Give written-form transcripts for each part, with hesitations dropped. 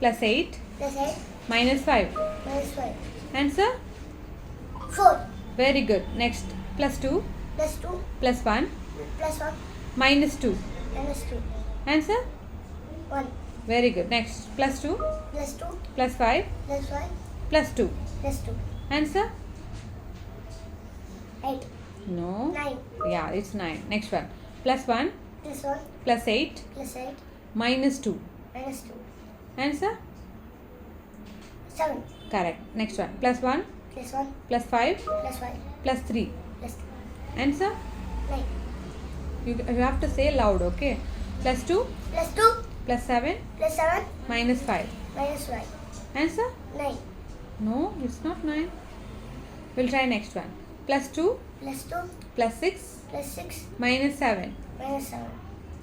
plus 8 plus 8 minus 5. minus 5. Answer? 4 Very good. Next, plus 2 plus 2 plus 1 plus 1 minus 2. minus 2. Answer? 1 Very good. Next, plus 2 plus 2 plus 5 plus 5 plus 2. plus 2. Answer? 8 No. 9 Yeah, it's 9. Next one. Plus 1 plus 1 plus 8 plus 8 minus 2. minus 2. Answer? 7 Correct. Next one. Plus 1 plus 1 plus 5 plus 5 plus 3. plus 2. Answer? 9 You have to say loud, okay? Plus 2 plus 2 plus 7 plus 7 minus 5. minus 5. Answer? 9 No, it's not 9. We'll try next one. Plus 2 plus 2 plus 6 plus 6 minus 7. minus 7.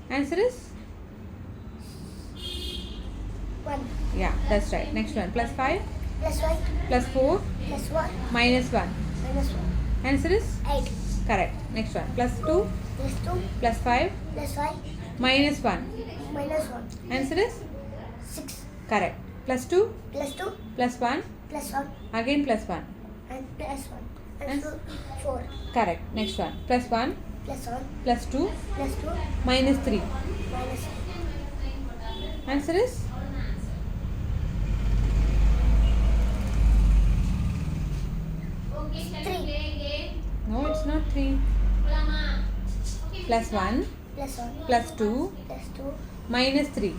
Answer is? 1 Yeah, that's right. Next one. Plus 5 plus 5 plus 4 plus 1 minus 1. minus 1. Answer is? 8 Correct. Next one. Plus 2 plus 2 plus 5 plus 5 minus 1. minus 1. Answer is? 6 Correct. Plus 2 plus 2 plus 1 plus 1 again plus 1. and plus 1 and And- 4 Correct. Next one. Plus 1 plus 1 plus 2 plus 2 minus 3. minus Answer is? 3 No, it's not 3. Plus 1 plus 1 plus 2 plus 2. minus 3.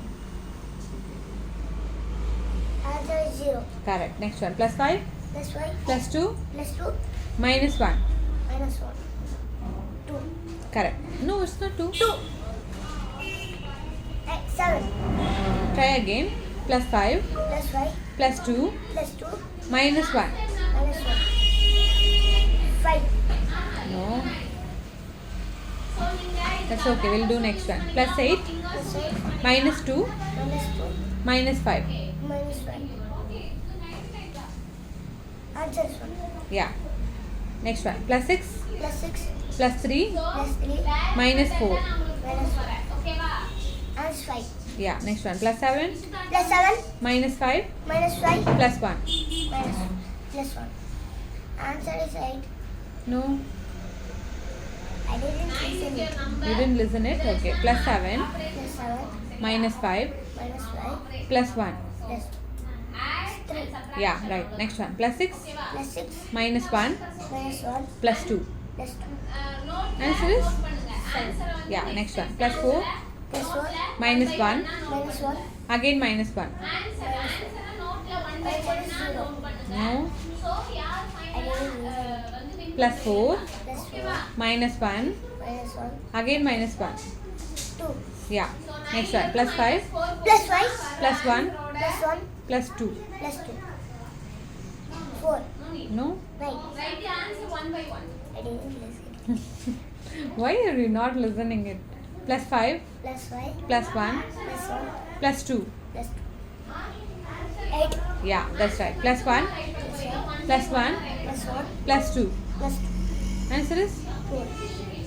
Answer is 0 Correct. Next one. Plus 5 plus 5 plus 2 plus 2 minus 1. minus 1. 2 Correct. No, it's not 2. 2 7 Try again. Plus 5 plus 5 plus 2 plus 2 minus 1. minus 1. 5 No. That's okay. We'll do next one. Plus 8 plus 8 minus 2 minus 2 minus 5. minus 5. Answer is 1. Yeah. Next one. Plus 6 Plus 6 plus 3 plus 3 minus 4. minus 4. Answer 5. Yeah. Next one. Plus 7 Plus 7 minus 5 minus 5 plus 1. minus plus 1. Answer is 8. No. I didn't listen it. You didn't listen it? Okay. Plus 7 Plus 7 minus 5 minus 5 plus 1. plus 3 Yeah. Right. Next one. Plus 6 plus 6 minus 1 minus 1 plus 2. plus 2 Answer is? Yeah. Next one. Plus 4 plus 4 minus 1 minus 1 again minus 1. minus 1. Answer is 0. No. I didn't listen it. Plus 4 Plus 4 minus 1 minus 1 again minus 1. 2 Yeah. Next one. Plus 5 plus 5 plus 1 plus 1 plus 2. plus 2 4 No. 9. I didn't listen. Why are you not listening it? Plus 5 Plus 5 plus 1 plus 1 plus 2. plus 2 8 Yeah, that's right. Plus 1 plus 1 plus 1 plus 1 plus 2. plus 2 Answer is? 4.